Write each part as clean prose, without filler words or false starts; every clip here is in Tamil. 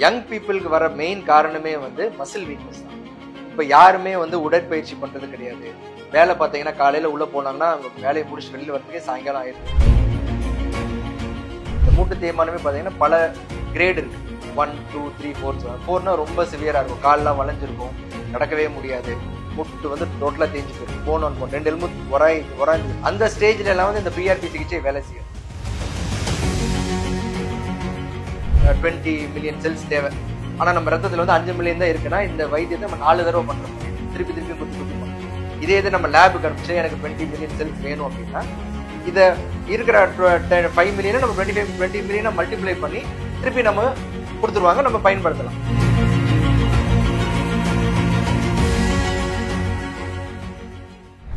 யங் பீப்புளுக்கு வர மெயின் காரணமே வந்து மசில் வீக்னஸ் தான். இப்போ யாருமே வந்து உடற்பயிற்சி பண்றது கிடையாது. வேலை பார்த்தீங்கன்னா காலையில உள்ள போனாங்கன்னா அவங்க வேலையை முடிச்சு வெளியில் வரதுக்கே சாயங்காலம் ஆயிடுது. இந்த மூட்டு தேய்மானமே பார்த்தீங்கன்னா பல கிரேட் இருக்கு. 1, 2, 3, 4. 4னா ரொம்ப சிவியரா இருக்கும். கால்லாம் வளைஞ்சிருக்கும், நடக்கவே முடியாது. முட்டு வந்து டோட்டலா தேஞ்சு போயிடும். போனோம் 2 எலும்பு உராய்ந்து அந்த ஸ்டேஜ்ல எல்லாம் வந்து இந்த பிஆர்பி சிகிச்சை வேலை செய்யும். 20 மில்லியன் செல்ஸ் தேவை. ஆனா நம்ம ரத்தத்துல வந்து 5 மில்லியன் தான் இருக்குன்னா இந்த வைத்தியத்தை நம்ம 4 தடவை பண்றோம். திருப்பி குத்தி பண்ணுவோம். இதே இது நம்ம லேபுக்கு அனுப்பிச்சு எனக்கு 20 மில்லியன் செல்ஸ் வேணும் அப்படின்னா இதை இருக்கிற 5 மில்லியனை நம்ம 20 மில்லியனை மல்டிப்ளை பண்ணி திருப்பி நம்ம கொடுத்துருவாங்க, நம்ம பயன்படுத்தலாம்.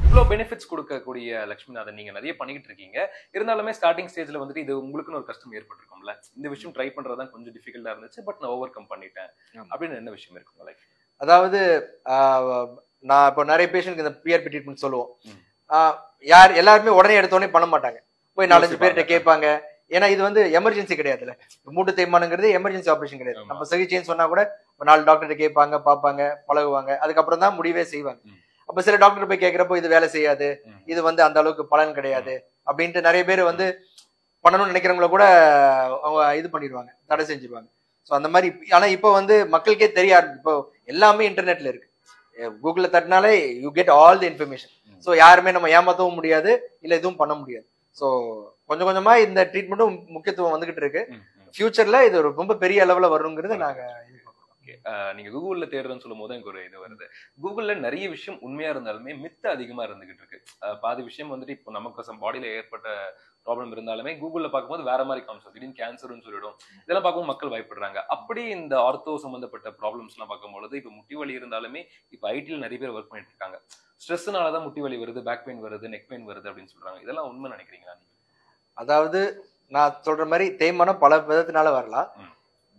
இவ்வளோ பெனிஃபிட்ஸ் கொடுக்கக்கூடிய லட்சுமிநாதன் நீங்க நிறைய பண்ணிட்டு இருக்கீங்க. இருந்தாலுமே ஸ்டார்டிங் ஸ்டேஜ்ல வந்துட்டு இது உங்களுக்குன்னு ஒரு கஷ்டம் ஏற்பட்டிருக்கும்ல, இந்த விஷயம் ட்ரை பண்றதுதான் கொஞ்சம் டிஃபிகல்ட்டா இருந்துச்சு, பட் நான் ஓவர் கம் பண்ணிட்டேன் அப்படின்னு என்ன விஷயம் இருக்கு லைஃப்? அதாவது நான் இப்போ நிறைய பேஷண்ட்க்கு இந்த பிஆர்பி ட்ரீட்மெண்ட் சொல்லுவோம். எல்லாருமே உடனே எடுத்தோடனே பண்ண மாட்டாங்க. போய் 4-5 பேர்கிட்ட கேட்பாங்க. ஏன்னா இது வந்து எமர்ஜென்சி கிடையாதுல்ல. மூட்டு தேய்மானங்கிறது எமர்ஜென்சி ஆபரேஷன் கிடையாது. நம்ம சிகிச்சைன்னு சொன்னா கூட 4 டாக்டர்கிட்ட கேட்பாங்க, பார்ப்பாங்க, பழகுவாங்க, அதுக்கப்புறம் தான் முடிவே செய்வாங்க. அப்ப சில டாக்டர் போய் கேட்கிறப்போ இது வேலை செய்யாது, இது வந்து அந்த அளவுக்கு பலன் கிடையாது அப்படின்ட்டு நிறைய பேர் வந்து பண்ணணும்னு நினைக்கிறவங்கள கூட அவங்க இது பண்ணிடுவாங்க, தடை செஞ்சிருவாங்க. ஸோ அந்த மாதிரி. ஆனா இப்போ வந்து மக்களுக்கே தெரிய ஆரம்பிச்சு. இப்போ எல்லாமே இன்டர்நெட்ல இருக்கு. கூகுள்ல தட்டினாலே you get all the information. So யாருமே நம்ம ஏமாத்தவும் முடியாது, இல்ல எதுவும் பண்ண முடியாது. ஸோ கொஞ்சம் கொஞ்சமா இந்த ட்ரீட்மெண்ட்டும் முக்கியத்துவம் வந்துகிட்டு இருக்கு. ஃபியூச்சர்ல இது ரொம்ப பெரிய அளவுல வருங்கிறது நாங்க நீங்க கூகுள்ல தேடுறேன்னு சொல்லும் போது எனக்கு ஒரு இது வருது. கூகுள்ல நிறைய விஷயம் உண்மையா இருந்தாலுமே மித்து அதிகமா இருந்துகிட்டு இருக்கு. பாதி விஷயம் வந்துட்டு இப்போ நமக்கு பாடியில ஏற்பட்ட ப்ராப்ளம் இருந்தாலுமே கூகுள்ல பார்க்கும்போது வேற மாதிரி காமிச்சோம், திடீர்னு கேன்சர்னு சொல்லிடும். இதெல்லாம் பார்க்கும்போது மக்கள் பயப்படுறாங்க. அப்படி இந்த ஆர்த்தோ சம்பந்தப்பட்ட ப்ராப்ளம்ஸ் எல்லாம் பார்க்கும்பொழுது இப்ப முட்டி வலி இருந்தாலுமே இப்ப ஐடியில் நிறைய பேர் ஒர்க் பண்ணிட்டு இருக்காங்க. ஸ்ட்ரெஸ்னாலதான் முட்டி வலி வருது, பேக் பெயின் வருது, நெக் பெயின் வருது அப்படின்னு சொல்றாங்க. இதெல்லாம் உண்மை நினைக்கிறீங்களா நீங்க? அதாவது நான் சொல்ற மாதிரி தேய்மானம் பல விதத்தினால வரலாம்.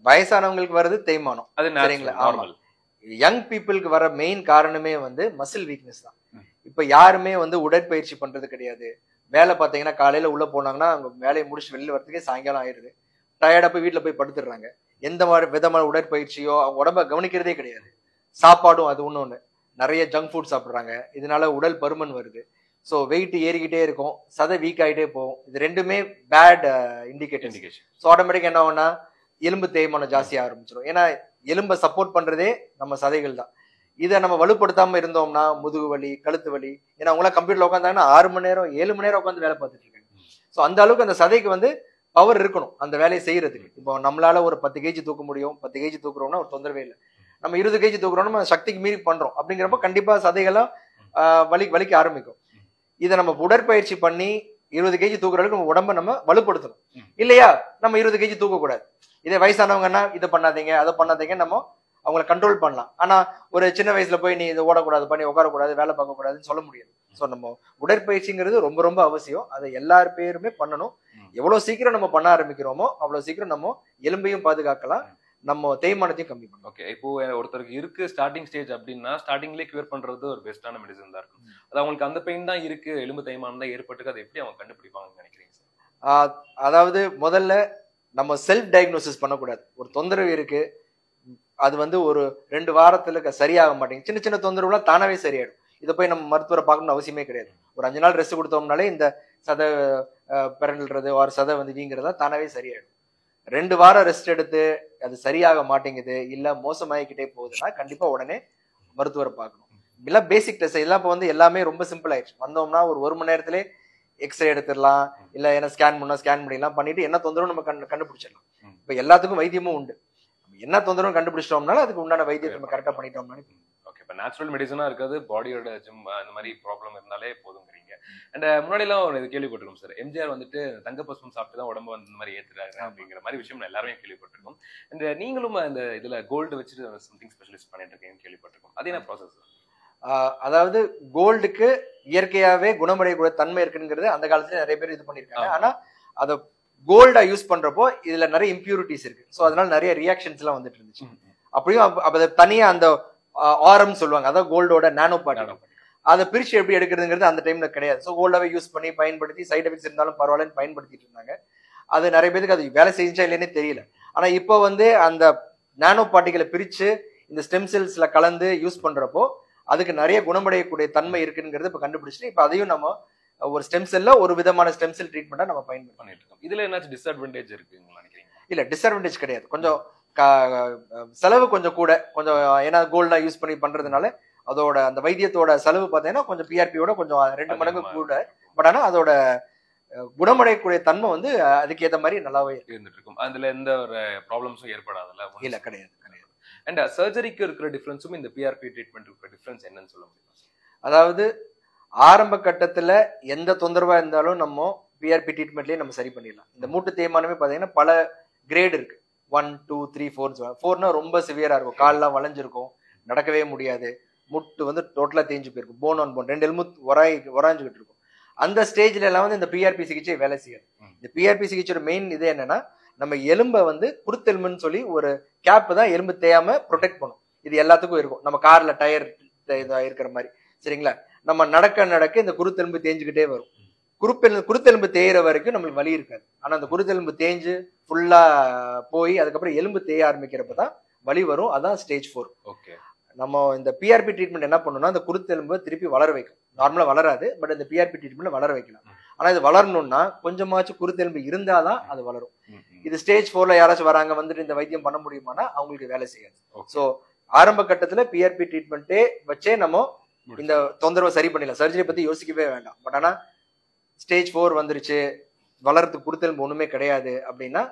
வயசானவங்களுக்கு வருது தேய்மானம், அது சரிங்களா? ஆமா. யங் பீப்புளுக்கு வர மெயின் காரணமே வந்து மசில் வீக்னஸ் தான். இப்ப யாருமே வந்து உடற்பயிற்சி பண்றது கிடையாது. வேலை பார்த்தீங்கன்னா காலையில உள்ள போனாங்கன்னா அவங்க வேலையை முடிச்சு வெளியில வரதுக்கே சாயங்காலம் ஆயிடுது. டயர்டா போய் வீட்டுல போய் படுத்துடுறாங்க. எந்த மாதிரி விதமான உடற்பயிற்சியோ அவங்க உடம்ப கவனிக்கிறதே கிடையாது. சாப்பாடும் அது ஒண்ணு நிறைய ஜங்க் ஃபுட் சாப்பிடுறாங்க. இதனால உடல் பருமன் வருது. ஸோ வெயிட் ஏறிக்கிட்டே இருக்கும், சதை வீக் ஆகிட்டே போகும். இது ரெண்டுமே பேட் இண்டிகேஷன். ஸோ ஆட்டோமேட்டிக் என்ன ஆகும்னா எலும்பு தேய்மானம் ஜாஸ்தியாக ஆரம்பிச்சிடும். ஏன்னா எலும்பை சப்போர்ட் பண்றதே நம்ம சதைகள் தான். இதை நம்ம வலுப்படுத்தாம இருந்தோம்னா முதுகு வலி, கழுத்து வலி. ஏன்னா அவங்களாம் கம்ப்யூட்டர்ல உட்காந்தாங்கன்னா 6 மணி நேரம் 7 மணி நேரம் உட்காந்து வேலை பார்த்துட்டு இருக்காங்க. ஸோ அந்த அளவுக்கு அந்த சதைக்கு வந்து பவர் இருக்கணும் அந்த வேலையை செய்யறதுக்கு. இப்போ நம்மளால ஒரு 10 கேஜி தூக்க முடியும். 10 கேஜி தூக்குறோம்னா ஒரு தொந்தரவே இல்லை. நம்ம 20 கேஜி தூக்குறோம்னா நம்ம சக்திக்கு மீறி பண்றோம். அப்படிங்கிறப்ப கண்டிப்பா சதைகள்லாம் வலிக்க ஆரம்பிக்கும். இதை நம்ம உடற்பயிற்சி பண்ணி 20 கேஜி தூக்குற அளவுக்கு நம்ம உடம்ப நம்ம வலுப்படுத்தணும். இல்லையா நம்ம 20 கேஜி தூக்கக்கூடாது. இதே வயசானவங்கன்னா இதை பண்ணாதீங்க, அதை பண்ணாதீங்க, நம்ம அவங்கள கண்ட்ரோல் பண்ணலாம். ஆனா ஒரு சின்ன வயசுல போய் நீ இதை ஓடக்கூடாது, பண்ணி உட்காரக்கூடாது, வேலை பார்க்க கூடாதுன்னு சொல்ல முடியாது. ஸோ நம்ம உடற்பயிற்சிங்கிறது ரொம்ப ரொம்ப அவசியம். அதை எல்லார் பேருமே பண்ணணும். எவ்வளவு சீக்கிரம் நம்ம பண்ண ஆரம்பிக்கிறோமோ அவ்வளவு சீக்கிரம் நம்ம எலும்பையும் பாதுகாக்கலாம், நம்ம தேய்மானத்தையும் கம்மி பண்ணலாம். ஓகே, இப்போ ஒருத்தருக்கு இருக்கு ஸ்டார்டிங் ஸ்டேஜ் அப்படின்னா ஸ்டார்டிங்லேயே கியூர் பண்றது ஒரு பெஸ்டான மெடிசன் தான் இருக்கும். அது அவங்களுக்கு அந்த பெயின் தான் இருக்கு, எலும்பு தேய்மானம் தான் ஏற்பட்டு, அதை எப்படி அவங்க கண்டுபிடிப்பாங்கன்னு நினைக்கிறீங்க சார்? அதாவது முதல்ல நம்ம செல்ஃப் டயக்னோசிஸ் பண்ணக்கூடாது. ஒரு தொந்தரவு இருக்கு, அது வந்து ஒரு 2 வாரத்துல சரியாக மாட்டேங்குது. சின்ன சின்ன தொந்தரவுலாம் தானாவே சரியாயிடும். இதை போய் நம்ம மருத்துவரை பார்க்கணும்னு அவசியமே கிடையாது. ஒரு 5 நாள் ரெஸ்ட் கொடுத்தோம்னாலே இந்த சதை பிறல்றது ஒரு சதை வந்து வீங்கிறதா தானாவே சரியாயிடும். 2 வாரம் ரெஸ்ட் எடுத்து அது சரியாக மாட்டேங்குது, இல்ல மோசமாகிக்கிட்டே போகுதுன்னா கண்டிப்பா உடனே மருத்துவரை பார்க்கணும். இல்ல பேசிக் டெஸ்ட் எல்லாம் இப்போ வந்து எல்லாமே ரொம்ப சிம்பிள் ஆயிடுச்சு. வந்தோம்னா ஒரு 1 மணி நேரத்திலே எக்ஸ்ரே எடுத்துடலாம், இல்ல என்ன ஸ்கேன் பண்ணிடலாம், பண்ணிட்டு என்ன தொந்தரவு நம்ம கண்டுபிடிச்சிடலாம். இப்ப எல்லாத்துக்கும் வைத்தியமும் உண்டு. என்ன தொந்தரவு கண்டுபிடிச்சிட்டோம்னால அதுக்கு உண்டான வைத்தியத்தை நம்ம கரெக்டா பண்ணிட்டோம்னா. ஓகே, இப்போ நேச்சுரல் மெடிசனா இருக்காது, பாடியோட ஜிம் அந்த மாதிரி ப்ராப்ளம் இருந்தாலே போதுங்கிறீங்க. அண்ட் முன்னாடி எல்லாம் ஒரு இது கேள்விப்பட்டிருக்கோம் சார், எம்ஜிஆர் வந்துட்டு தங்க பசுமம் சாப்பிட்டு தான் உடம்பு வந்து இந்த மாதிரி ஏத்துறாரு அப்படிங்கிற மாதிரி விஷயம் எல்லாருமே கேள்விப்பட்டிருக்கோம். அண்ட் நீங்களும் அந்த இதுல கோல்டு வச்சுட்டு சம்திங் ஸ்பெஷலிஸ்ட் பண்ணிட்டு இருக்கீங்கன்னு கேள்விப்பட்டிருக்கோம். அது என்ன ப்ராசஸ்? அதாவது கோல்டுக்கு இயற்கையாவே குணமடையக்கூடிய தன்மை இருக்குங்கிறது அந்த காலத்துல நிறைய பேர் இது பண்ணிருக்காங்க. ஆனா அதை கோல்டா யூஸ் பண்றப்போ இதுல நிறைய இம்பியூரிட்டிஸ் இருக்கு. ஸோ அதனால நிறைய ரியாக்ஷன்ஸ் எல்லாம் வந்துட்டு இருந்துச்சு. அப்படியும் தனியா அந்த ஆரம் சொல்லுவாங்க, அதாவது கோல்டோட நானோ பார்ட்டிகல், அதை பிரிச்சு எப்படி எடுக்கிறதுங்கிறது அந்த டைம்ல கிடையாது. ஸோ கோல்டாவே யூஸ் பண்ணி பயன்படுத்தி சைட் எஃபெக்ட்ஸ் இருந்தாலும் பரவாயில்லன்னு பயன்படுத்திட்டு இருந்தாங்க. அது நிறைய பேருக்கு அது வேலை செஞ்சா இல்லைன்னே தெரியல. ஆனா இப்போ வந்து அந்த நானோ பார்ட்டிகளை பிரிச்சு இந்த ஸ்டெம் செல்ஸ்ல கலந்து யூஸ் பண்றப்போ அதுக்கு நிறைய குணமடையக்கூடிய தன்மை இருக்குங்கிறது இப்ப கண்டுபிடிச்சிட்டு இப்ப அதையும் நம்ம ஒரு ஸ்டெம் செல்ல ஒரு விதமான ஸ்டெம் செல் ட்ரீட்மெண்ட்டா நம்ம பயன்படுத்தி பண்ணிட்டு இருக்கோம். இதுல என்னாச்சும் டிஸ்அட்வான்டேஜ் இருக்குன்னு நினைக்கிறீங்க? இல்ல, டிஸ்அட்வான்டேஜ் கிடையாது. கொஞ்சம் செலவு கொஞ்சம் கூட, கொஞ்சம் ஏன்னா கோல்டா யூஸ் பண்ணி பண்றதுனால அதோட அந்த வைத்தியத்தோட செலவு பார்த்தீங்கன்னா கொஞ்சம் பிஆர்பியோட கொஞ்சம் 2 மடங்கு கூட. பட் ஆனா அதோட குணமடையக்கூடிய தன்மை வந்து அதுக்கு ஏற்ற மாதிரி நல்லாவே இருந்துட்டு இருக்கும். அதுல எந்த ஒரு ப்ராப்ளம்ஸும் ஏற்படாதுல்ல? இல்ல, கிடையாது. அண்ட் சர்ஜரிக்கு இருக்கிற டிஃபரன்ஸும் இந்த பிஆர்பி ட்ரீட்மெண்ட் இருக்கிற டிஃபரன்ஸ் என்னன்னு சொல்ல முடியுமா? அதாவது ஆரம்ப கட்டத்துல எந்த தொந்தரவா இருந்தாலும் நம்ம பிஆர்பி ட்ரீட்மெண்ட்லயே நம்ம சரி பண்ணிடலாம். இந்த மூட்டு தேய்மானமே பாத்தீங்கன்னா பல கிரேட் இருக்கு. 1, 2, 3, 4. 4னா ரொம்ப சிவியரா இருக்கும், கால்லாம் வளைஞ்சிருக்கும், நடக்கவே முடியாது, முட்டு வந்து டோட்டலா தேஞ்சு போயிருக்கும், போன் ஆன் போன் 2 எலும்பு உராய்ஞ்சுக்கிட்டு இருக்கும். அந்த ஸ்டேஜ்ல எல்லாம் வந்து இந்த பிஆர்பி சிகிச்சை வேலை செய்யாது. இந்த பிஆர்பி சிகிச்சையோட மெயின் இது என்னன்னா, நம்ம எலும்பை வந்து குருத்தெலும்புன்னு சொல்லி ஒரு கேப் தான் எலும்பு தேயாம ப்ரொடெக்ட் பண்ணும். இது எல்லாத்துக்கும் இருக்கும். நம்ம கார்ல டயர் இருக்கிற மாதிரி, சரிங்களா? நம்ம நடக்க இந்த குருத்தெலும்பு தேஞ்சுக்கிட்டே வரும். குருத்தெலும்பு தேயிற வரைக்கும் நம்மளுக்கு வலி இருக்காது. ஆனா அந்த குருத்தெலும்பு தேஞ்சு ஃபுல்லா போய் அதுக்கப்புறம் எலும்பு தேய ஆரம்பிக்கிறப்பதான் வலி வரும். அதான் ஸ்டேஜ் 4. ஓகே. நம்ம இந்த பிஆர்பி ட்ரீட்மெண்ட் என்ன பண்ணணும்னா, அந்த குருத்தெலும்பு திருப்பி வளர வைக்கும். நார்மலா வளராது, பட் இந்த பிஆர்பி ட்ரீட்மெண்ட் வளர வைக்கலாம். ஆனா இது வளரணும்னா கொஞ்சமாச்சும் குருத்தெலும்பு இருந்தாதான் அது வளரும். இது ஸ்டேஜ் 4ல யாராச்சும் வராங்க வந்துட்டு இந்த வைத்தியம் பண்ண முடியுமானா அவங்களுக்கு வேலை செய்யாது. சோ ஆரம்ப கட்டத்துல பிஆர்பி ட்ரீட்மெண்ட்டே வச்சே நம்ம இந்த தொந்தரவை சரி பண்ணிடலாம். சர்ஜரி பத்தி யோசிக்கவே வேண்டாம். பட் ஆனா ஸ்டேஜ் 4 வந்துருச்சு, வளர்றதுக்கு குருத்தெலும்பு ஒண்ணுமே கிடையாது அப்படின்னா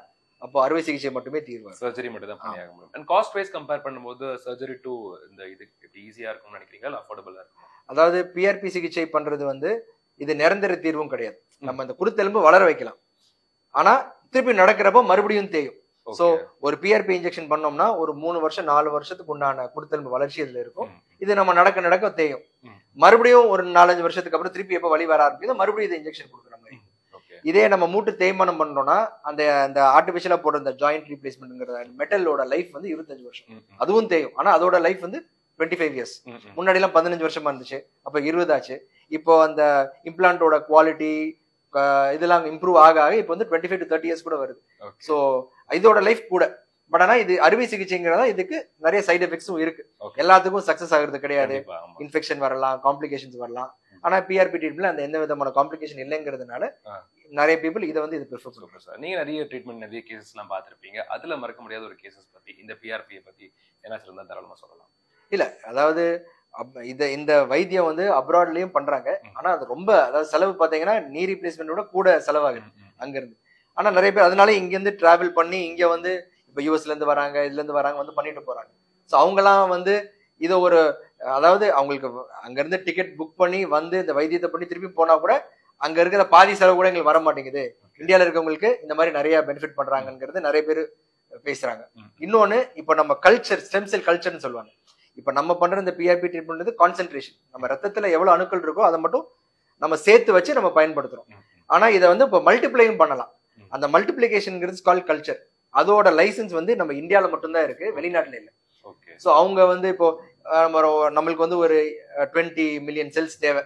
அப்போ அறுவை சிகிச்சை மட்டுமே தீர்வு, சர்ஜரி மட்டும் தான் பண்ணியாக முடியும். அண்ட் காஸ்ட் வைஸ் கம்பேர் பண்ணும்போது சர்ஜரி டு இந்த இது ஈஸியா இருக்கும்னு நினைக்கிறீங்களா, இல்ல அஃபோர்டபுளா இருக்கும்? அதாவது பிஆர்பி சிகிச்சை பண்றது வந்து இது நிரந்தர தீர்வும் கிடையாது. நம்ம இந்த குருத்தெலும்பு வளர வைக்கலாம், ஆனா திருப்பி நடக்கிறப்ப மறுபடியும் தேயும். சோ ஒரு பிஆர்பி இன்ஜெக்ஷன் பண்ணோம்னா ஒரு 3 வருஷம் 4 வருஷத்துக்கு உண்டான குருத்தெலும்பு வளர்ச்சி இதுல இருக்கும். இது நம்ம நடக்க தேயும். மறுபடியும் ஒரு 4-5 வருஷத்துக்கு அப்புறம் திருப்பி எப்ப வலி வர ஆரம்பிக்குது மறுபடியும் இது இன்ஜெக்ஷன் கொடுக்குற மாதிரி. இதே நம்ம மூட்டு தேய்மானம் பண்ணோம்னா அந்த ஆர்டிபிஷியலா போடுற இந்த ஜாயிண்ட் ரீப்ளேஸ்மெண்ட்ங்கிற மெட்டலோட லைஃப் வந்து 25 வருஷம். அதுவும் தேயும், ஆனா அதோட லைஃப் வந்து 25 இயர்ஸ். முன்னாடி எல்லாம் 15 வருஷமா இருந்துச்சு, அப்ப 20 ஆச்சு. இப்போ அந்த இம்ப்ளான்டோட குவாலிட்டி இதெல்லாம் இம்ப்ரூவ் ஆக இப்போ வந்து 25 to 30 இயர்ஸ் கூட வருது. சோ இதோட லைஃப் கூட. பட் ஆனா இது அறுவை சிகிச்சைங்கிறதா இதுக்கு நிறைய சைடு எஃபெக்ட்ஸும் இருக்கு. எல்லாத்துக்கும் சக்சஸ் ஆகுறது கிடையாது. இன்ஃபெக்ஷன் வரலாம், காம்ப்ளிகேஷன்ஸ் வரலாம். ஆனா பிஆர்பி ட்ரீட்மெண்ட்ல அந்த எந்த விதமான காம்ப்ளிகேஷன் இல்லைங்கிறதுனால நிறைய பீப்புள் இதை வந்து இது ப்ரிஃபர் பண்ணுவாங்க. சார், நீங்க நிறைய ட்ரீட்மெண்ட் நிறைய கேசஸ் எல்லாம் பார்த்திருப்பீங்க. அதுல மறக்க முடியாத ஒரு கேசஸ் பத்தி, இந்த பிஆர்பியை பத்தி என்ன இருந்தா தாராளமா சொல்லலாம். இல்ல, அதாவது இந்த வைத்தியம் வந்து அப்ராட்லயும் பண்றாங்க. ஆனா அது ரொம்ப, அதாவது செலவு பாத்தீங்கன்னா நீ ரீப்ளேஸ்மெண்டோட கூட செலவாகுது அங்க இருந்து. ஆனா நிறைய பேர் அதனால இங்க இருந்து டிராவல் பண்ணி இங்க வந்து இப்ப யூஎஸ்ல இருந்து வராங்க, இதுல இருந்து வராங்க, வந்து பண்ணிட்டு போறாங்க. சோ அவங்க எல்லாம் வந்து இதை ஒரு, அதாவது அவங்களுக்கு அங்க இருந்து டிக்கெட் புக் பண்ணி வந்து இந்த வைத்தியத்தை பண்ணி திருப்பி போனா கூட அங்க இருக்கிற பாதி செலவு கூட எங்களுக்கு வர மாட்டேங்குது. இந்தியால இருக்கவங்களுக்கு இந்த மாதிரி நிறைய பெனிஃபிட் பண்றாங்கிறது நிறைய பேர் பேசுறாங்க. இன்னொன்னு, இப்ப நம்ம கல்ச்சர், ஸ்டெம் செல் கல்ச்சர்னு சொல்லுவாங்க. இப்ப நம்ம பண்ற இந்த பிஆர்பி ட்ரீட்மெண்ட் வந்து கான்சென்ட்ரேஷன், நம்ம ரத்தத்துல எவ்வளவு அணுக்கள் இருக்கோ அதை மட்டும் நம்ம சேர்த்து வச்சு நம்ம பயன்படுத்துறோம். ஆனா இதை வந்து இப்போ மல்டிப்ளையும் பண்ணலாம். அந்த மல்டிப்ளிகேஷன்ங்கிறது கால் கல்ச்சர். அதோட லைசன்ஸ் வந்து நம்ம இந்தியாவில மட்டும்தான் இருக்கு, வெளிநாட்டுல இல்லை. ஸோ அவங்க வந்து இப்போ நம்மளுக்கு வந்து ஒரு 20 மில்லியன் செல்ஸ் தேவை,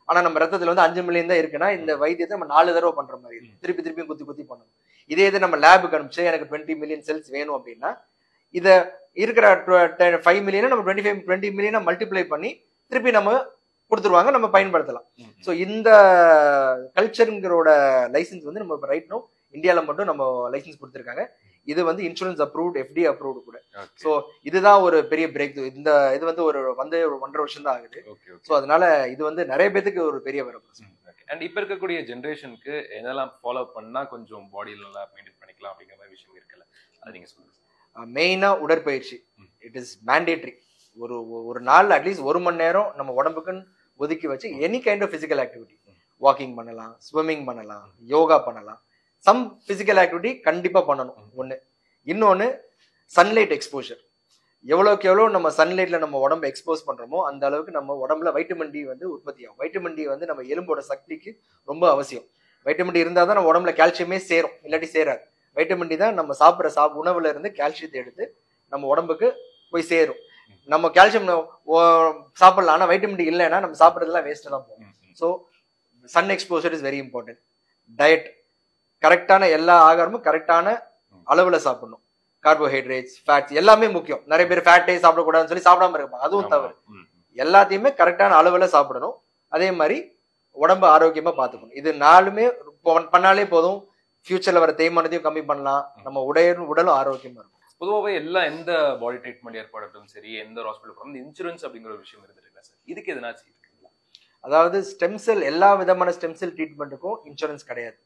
ஆனா நம்ம ரத்தத்துல வந்து 5 மில்லியன் தான் இருக்குன்னா இந்த வைத்தியத்தை நம்ம 4 தடவை பண்ற மாதிரி திருப்பி குத்தி பண்ணணும். இதே இது நம்ம லேபுக்கு அனுப்பிச்சு எனக்கு 20 மில்லியன் செல்ஸ் வேணும் அப்படின்னா இத இருக்கிற 5 மில்லியனை நம்ம 20 மில்லியனை மல்டிப்ளை பண்ணி திருப்பி நம்ம கொடுத்துருவாங்க, நம்ம பயன்படுத்தலாம். ஸோ இந்த கல்ச்சருங்கிறோட லைசன்ஸ் வந்து நம்ம ரைட் நோ இந்தியாவில மட்டும் நம்ம லைசன்ஸ் கொடுத்துருக்காங்க. இது வந்து இன்சூரன்ஸ் அப்ரூவ்ட், FDA அப்ரூவ்டு கூட. ஸோ இதுதான் ஒரு பெரிய பிரேக். இந்த இது வந்து ஒரு 1.5 வருஷம் தான் ஆகுது. ஸோ அதனால இது வந்து நிறைய பேருக்கு ஒரு பெரிய வரப்பு. அண்ட் இப்ப இருக்கக்கூடிய ஜென்ரேஷனுக்கு என்னெல்லாம் ஃபாலோ பண்ணா கொஞ்சம் பாடியில நல்லா மெயின்டைன் பண்ணிக்கலாம் அப்படிங்கிற மாதிரி விஷயம் இருக்குல்ல, அது நீங்க சொல்லுங்க. மெயினா உடற்பயிற்சி, இட் இஸ் மேண்டேட்ரி. ஒரு நாள் அட்லீஸ்ட் 1 மணி நேரம் நம்ம உடம்புக்குன்னு ஒதுக்கி வச்சு any kind of physical activity, walking பண்ணலாம், ஸ்விம்மிங் பண்ணலாம், யோகா பண்ணலாம், சம் பிசிக்கல் ஆக்டிவிட்டி கண்டிப்பா பண்ணணும். ஒண்ணு. இன்னொன்னு, சன்லைட் எக்ஸ்போஷர். எவ்வளவுக்கு எவ்வளவு நம்ம சன்லைட்ல நம்ம உடம்பு எக்ஸ்போஸ் பண்றோமோ அந்த அளவுக்கு நம்ம உடம்புல வைட்டமின் டி வந்து உற்பத்தி ஆகும். வைட்டமின் டி வந்து நம்ம எலும்போட சக்திக்கு ரொம்ப அவசியம். வைட்டமின் டி இருந்தாதான் நம்ம உடம்புல கால்சியமே சேரும், இல்லாட்டி சேராது. வைட்டமின் டி தான் நம்ம சாப்பிட்ற உணவுல இருந்து கால்சியத்தை எடுத்து நம்ம உடம்புக்கு போய் சேரும். நம்ம கால்சியம் சாப்பிடலாம், ஆனா வைட்டமின் டி இல்லைன்னா நம்ம சாப்பிட்றதுலாம் வேஸ்ட் தான் போகும். So sun exposure is very important. Diet, கரெக்டான எல்லா ஆகாரமும் கரெக்டான அளவுல சாப்பிடணும். கார்போஹைட்ரேட்ஸ், ஃபேட்ஸ் எல்லாமே முக்கியம். நிறைய பேர் ஃபேட்டே சாப்பிடக்கூடாதுன்னு சொல்லி சாப்பிடாம இருப்பாங்க, அதுவும் தவறு. எல்லாத்தையுமே கரெக்டான அளவுல சாப்பிடணும். அதே மாதிரி உடம்பு ஆரோக்கியமா பாத்துக்கணும். இது 4மே பண்ணாலே போதும். ஃபியூச்சர்ல வர தேய்மானத்தையும் கம்மி பண்ணலாம், நம்ம உடலும் ஆரோக்கியமா இருக்கும். பொதுவாகவே எல்லாம் எந்த பாடி ட்ரீட்மெண்ட் ஏற்பாடும் சரி, எந்த ஹாஸ்பிட்டல் போகிறோம், இன்சூரன்ஸ் அப்படிங்கிற ஒரு விஷயம் இருந்துருக்கா சார்? இதுக்கு எதனாச்சும் இருக்குங்களா? அதாவது ஸ்டெம் செல், எல்லா விதமான ஸ்டெம் செல் ட்ரீட்மெண்ட்டுக்கும் இன்சூரன்ஸ் கிடையாது.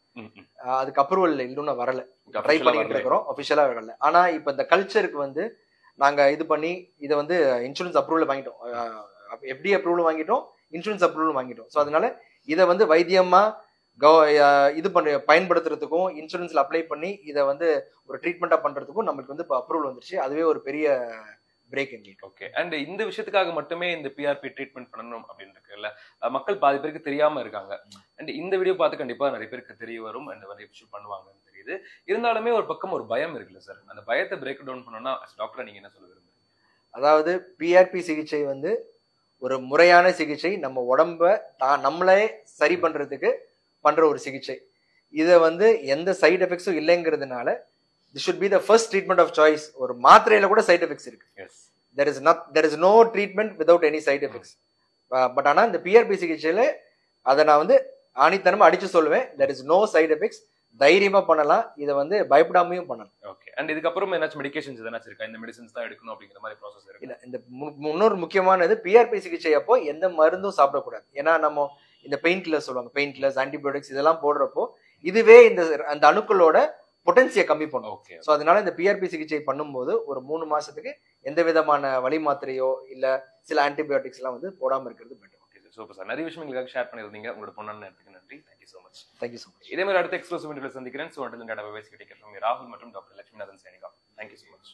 அதுக்கு அப்ரூவல் இன்னும் வரல, ட்ரை பண்ணிட்டு இருக்கிறோம், அபிஷியலா வரல. ஆனா இப்ப இந்த கல்ச்சருக்கு வந்து நாங்க இது பண்ணி இதை வந்து இன்சூரன்ஸ் அப்ரூவல் வாங்கிட்டோம், எஃப்டி அப்ரூவல் வாங்கிட்டோம், இன்சூரன்ஸ் அப்ரூவல் வாங்கிட்டோம். ஸோ அதனால இதை வந்து வைத்தியமா இது பண்ணி பயன்படுத்துறதுக்கும், இன்சூரன்ஸ்ல அப்ளை பண்ணி இதை வந்து ஒரு ட்ரீட்மெண்டா பண்றதுக்கும் நம்மளுக்கு வந்து இப்போ அப்ரூவல் வந்துருச்சு. அதுவே ஒரு பெரிய பிரேக் எங்களுக்கு. ஓகே. அண்ட் இந்த விஷயத்துக்காக மட்டுமே இந்த பிஆர்பி ட்ரீட்மெண்ட் பண்ணணும் அப்படின்னு இருக்குல்ல, மக்கள் பாதி பேருக்கு தெரியாம இருக்காங்க. அண்ட் இந்த வீடியோ பார்த்து கண்டிப்பா நிறைய பேருக்கு தெரிய வரும், அண்ட் நிறைய விஷயம் பண்ணுவாங்கன்னு தெரியுது. இருந்தாலுமே ஒரு பக்கம் ஒரு பயம் இருக்குல்ல சார், அந்த பயத்தை பிரேக் டவுன் பண்ணணும்னா டாக்டரா நீங்க என்ன சொல்ல விரும்புறீங்க? அதாவது பிஆர்பி சிகிச்சை வந்து ஒரு முறையான சிகிச்சை, நம்ம உடம்ப நம்மளே சரி பண்றதுக்கு பண்ற ஒரு சிகிச்சை. இதை வந்து எந்த side எஃபெக்ட்ஸும் இல்லைங்கிறதுனால this should be the first treatment of choice. ஒரு மாத்திரையில கூட சைடு எஃபெக்ட்ஸ் இருக்கு. there is no treatment without any side effects. But ஆனா இந்த பிஆர்பி சிகிச்சையில அதை நான் வந்து ஆணித்தனமா அடிச்சு சொல்லுவேன், there is no side effects. தைரியமா பண்ணலாம், இதை வந்து பயப்படாமையும் பண்ணலாம். ஓகே. அண்ட் இதுக்கப்புறம் ஏதாச்சும் மெடிகேஷன்ஸ் எதனாச்சும் இருக்கா? இந்த மெடிசன்ஸ் தான் எடுக்கணும் அப்படிங்கிற மாதிரி ப்ராசஸ் இருக்கு? இல்ல, இந்த இன்னொரு முக்கியமானது, பிஆர்பி சிகிச்சை அப்போ எந்த மருந்தும் சாப்பிடக்கூடாது. ஏன்னா நம்ம இந்த பெயின் கில்லர்ஸ் சொல்லுவாங்க, பெயின் கில்லர்ஸ், ஆன்டிபயோட்டிக்ஸ் இதெல்லாம் போடுறப்போ இதுவே அந்த அணுக்களோட பொட்டன்சியை கம்மி பண்ணும். ஓகே. ஸோ அதனால இந்த பிஆர்பி சிகிச்சை பண்ணும்போது ஒரு 3 மாசத்துக்கு எந்த விதமான வலி மாத்திரையோ இல்ல சில ஆன்டிபயோட்டிக்ஸ் எல்லாம் வந்து போடாம இருக்கிறது பெட்டர். சூப்பர் சார், நிறைய விஷயம் எங்களுக்காக ஷேர் பண்ணிருந்தீங்க. உங்களோட பொண்ணான நேரத்துக்கு நன்றி. Thank you so much. Thank you so much. இதே மாதிரி அடுத்த எக்ஸ்க்ளூசிவ் இன்டர்வியூல சந்திக்கிறேன். So until then tata bye bye. ராகுல் மற்றும் doctor Lakshminathan signing off. Thank you so much.